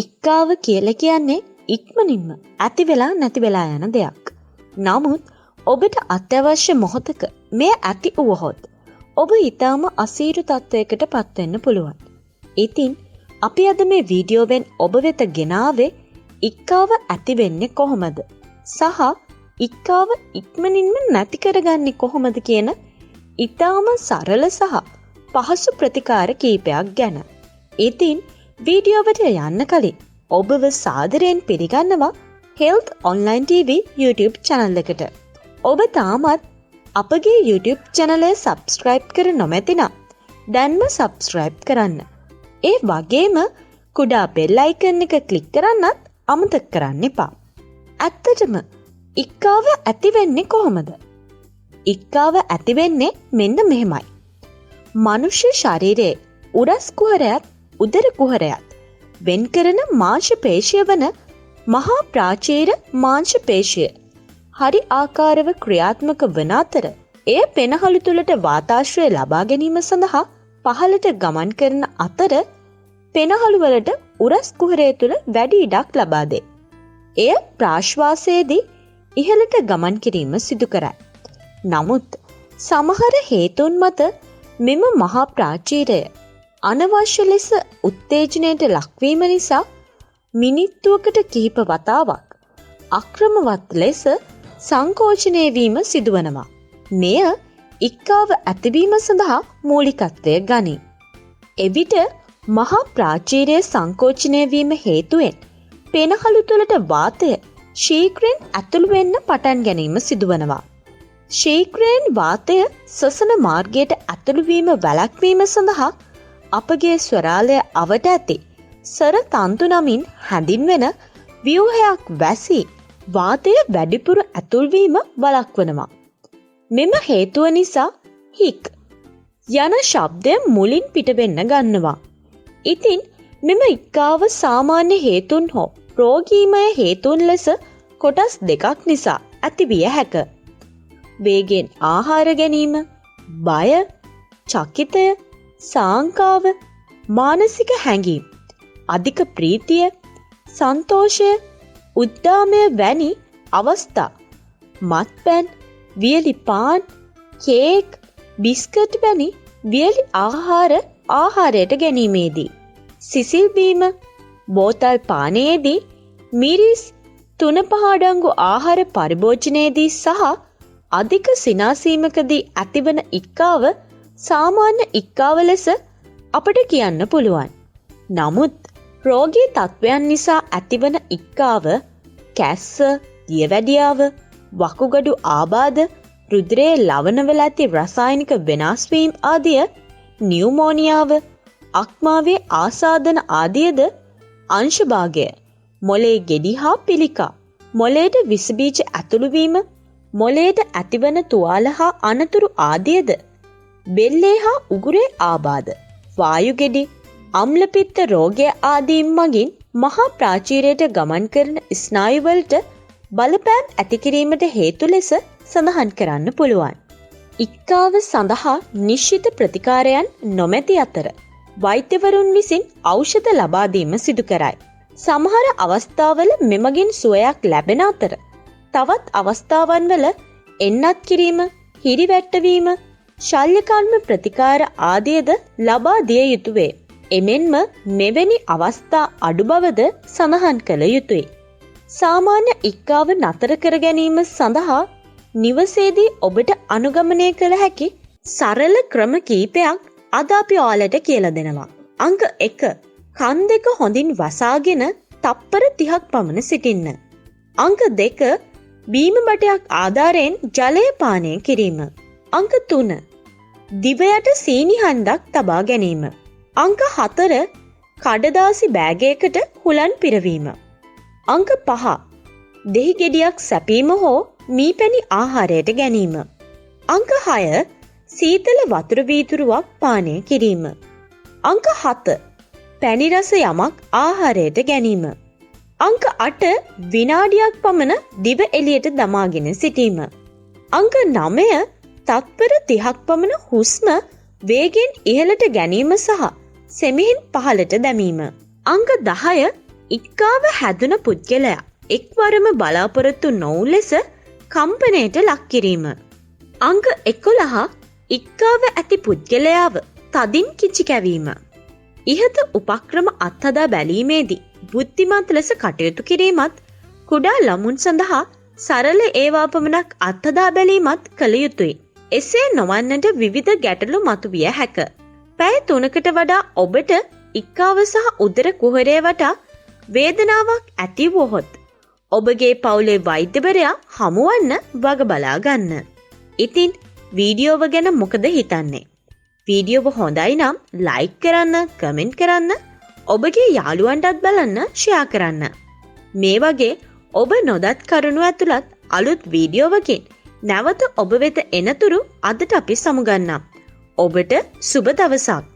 ඉක්කාව කියලා කියන්නේ ඉක්මනින්ම ඇති වෙලා නැති වෙලා යන දෙයක්. නමුත් ඔබට අත්‍යවශ්‍ය මොහොතක මෙය ඇති වුවහොත් ඔබ ඊටාම අසීරු තත්වයකට පත් වෙන්න පුළුවන්. ඉතින් අපි අද මේ වීඩියෝවෙන් ඔබ වෙත ගෙනාවේ ඉක්කාව ඇති වෙන්නේ කොහොමද? සහ ඉක්කාව ඉක්මනින්ම නැති කරගන්නේ කොහොමද කියන ඊටාම සරල සහ පහසු ප්‍රතිකාර කීපයක් ගැන. ඉතින් වීඩියෝවට යන්න කලින් ඔබව සාදරයෙන් පිළිගන්නවා Health Online TV YouTube channel එකට. ඔබ තාමත් අපගේ YouTube channel එක subscribe කර නොමැතිනම් දැන්ම subscribe කරන්න. ඒ වගේම කුඩා bell icon එක click කරන්නත් අමතක කරන්න එපා. ඇත්තටම ඉක්කාව ඇති වෙන්නේ කොහොමද? ඉක්කාව ඇති වෙන්නේ මෙන්න මෙහෙමයි. මනුෂ්‍ය ශරීරයේ උරස් කුහරයත් උදර කුහරයත් වෙන් කරන මාංශ පේශිය වන මහා ප්‍රාචීර මාංශ පේශිය හරි ආකාරව ක්‍රියාත්මක වන අතර එය පෙනහළු තුළට වාතාශ්‍රය ලබා ගැනීම සඳහා පහළට ගමන් කරන අතර පෙනහළු වලට උරස් කුහරය තුළ වැඩි ඉඩක් ලබා දේ. එය ප්‍රාශ්වාසයේදී ඉහළට ගමන් කිරීම සිදු කරයි. නමුත් සමහර හේතුන් මත මෙම මහා ප්‍රාචීරය අනවශ්‍ය ලෙස උත්තේජනයට ලක්වීම නිසා මිනිත්තුවකට කිහිප වතාවක් අක්‍රමවත් ලෙස සංකෝචනය වීම සිදුවනවා. මෙය ඉක්කාව ඇතිවීම සඳහා මූලිකත්වය ගනී. එවිට මහා ප්‍රාචීරයේ සංකෝචනය වීම හේතුවෙන් පෙනහළු තුළට වාතය ශීඝ්‍රයෙන් ඇතුළු වෙන්න පටන් ගැනීම සිදුවනවා. ශීඝ්‍රයෙන් වාතය ශ්වසන මාර්ගයට ඇතුළු වීම වැළැක්වීම සඳහා අපගේ ස්වරාලය අවට ඇති සර තන්තු නමින් හැඳින්වෙන ව්‍යුහයක් වැසී වාතය වැඩිපුර ඇතුල්වීම වළක්වනවා. මෙම හේතුව නිසා හික් යන ශබ්දය මුලින් පිටවෙන්න ගන්නවා. ඉතින් මෙම ඉක්කාව සාමාන්‍ය හේතුන් හෝ රෝගීමය හේතුන් ලෙස කොටස් දෙකක් නිසා ඇතිවිය හැක. වේගෙන් ආහාර ගැනීම, බය, චකිතය, සාංකාව, මානසික හැඟීම්, අධික ප්‍රීතිය, සන්තෝෂය, උද්දාමය වැනි අවස්ථා, මත්පැන්, වියලි පාන්, කේක්, බිස්කට් වැනි වියලි ආහාරයට ගැනීමේදී, සිසිල් බීම, බෝතල් පානයේදී, මිරිස්, 3-5 අඩංගු ආහාර පරිභෝජනයේදී සහ අධික සිනාසීමකදී ඇතිවන ඉක්කාව සාමාන්‍ය ඉක්කාව ලෙස අපට කියන්න පුළුවන්. නමුත් රෝගී තත්ත්වයන් නිසා ඇතිවන ඉක්කාව කැස්ස, දියවැඩියාව, වකුගඩු ආබාධ, රුධිරයේ ලවණවල ඇති රසායනික වෙනස් වීම ආදිය, නියුමෝනියාව, අක්මාවේ ආසාදන ආදියද අංශභාගය, මොළයේ ගෙඩි හා පිළිකා, මොළයට විස බීජ ඇතුළු වීම, මොළයට ඇතිවන තුවාල හා අනතුරු ආදියද, බෙල්ලේ හා උගුරේ ආබාධ, වායු ගෙඩි, අම්ලපිත්ත රෝගය ආදීන් මගින් මහා ප්‍රාචීරයට ගමන් කරන ස්නායුවලට බලපෑම් ඇති කිරීමට හේතු ලෙස සඳහන් කරන්න පුළුවන්. ඉක්කාව සඳහා නිශ්චිත ප්‍රතිකාරයන් නොමැති අතර වෛද්‍යවරුන් විසින් ఔෂධ ලබා දීම සිදු කරයි. සමහර අවස්ථාවල මෙමගින් සුවයක් ලැබෙන අතර තවත් අවස්ථාවන් වල එන්නත් කිරීම, හිරිවැට්ටවීම, ශල්‍යකර්ම ප්‍රතිකාර ආදියද ලබා දිය යුතු වේ. එමෙන්ම මෙවැනි අවස්ථා අඩු බවද සඳහන් කළ යුතුය. සාමාන්‍ය ඉක්කාව නතර කර ගැනීම සඳහා නිවසේදී ඔබට අනුගමනය කළ හැකි සරල ක්‍රම කීපයක් අද අපි ඔයාලට කියලා දෙනවා. අංක 1. කන් දෙක හොඳින් වසාගෙන තප්පර 30ක් පමණ සිටින්න. අංක 2. බීම බටයක් ආධාරයෙන් ජලය පානය කිරීම. අංක 3. දිව යට සීනි හඬක් තබා ගැනීම. අංක 4. කඩදාසි බෑගයකට හුලන් පිරවීම. අංක 5. දෙහි ගෙඩියක් සැපීම හෝ මීපැණි ආහාරයට ගැනීම. අංක 6. සීතල වතුර වීදුරුවක් පානය කිරීම. අංක 7. පැණි රස යමක් ආහාරයට ගැනීම. අංක 8. විනාඩියක් පමණ දිව එළියට දමාගෙන සිටීම. අංක 9. තත්පර 30ක් පමණ හුස්ම වේගෙන් ඉහළට ගැනීම සහ සෙමිහින් පහළට දැමීම. අංක 10. ඉක්කාව හැදුන පුද්ගලයා එක්වරම බලාපොරොත්තු නොවු ලෙස කම්පනයට ලක් කිරීම. අංග 11 ඉක්කාව ඇති පුද්ගලයාව තදින් කිචි කැවීම. ඉහත උපක්‍රම අත්හදා බැලීමේදී බුද්ධිමත් ලෙස කටයුතු කිරීමත් කුඩා ළමුන් සඳහා සරල ඒවා පමණක් අත්හදා බැලීමත් කළ යුතුයි. එසේ නොවන්නට විවිධ ගැටලු මතුවිය හැක. පැය 3කට වඩා ඔබට ඉක්කාව සහ උදර කුහරය වටා වේදනාවක් ඇති වුවහොත් ඔබගේ පවුලේ වෛද්‍යවරයා හමුවන්න වග බලා ගන්න. ඉතින් වීඩියෝව ගැන මොකද හිතන්නේ? වීඩියෝව හොඳයි නම් ලයික් කරන්න, කමෙන්ට් කරන්න, ඔබගේ යාළුවන්ටත් බලන්න ෂෙයා කරන්න. මේ වගේ ඔබ නොදත් කරුණු ඇතුළත් අලුත් වීඩියෝවකින් නැවත ඔබ වෙත එනතුරු අදට අපි සමුගන්නම්. ඔබට සුබ දවසක්.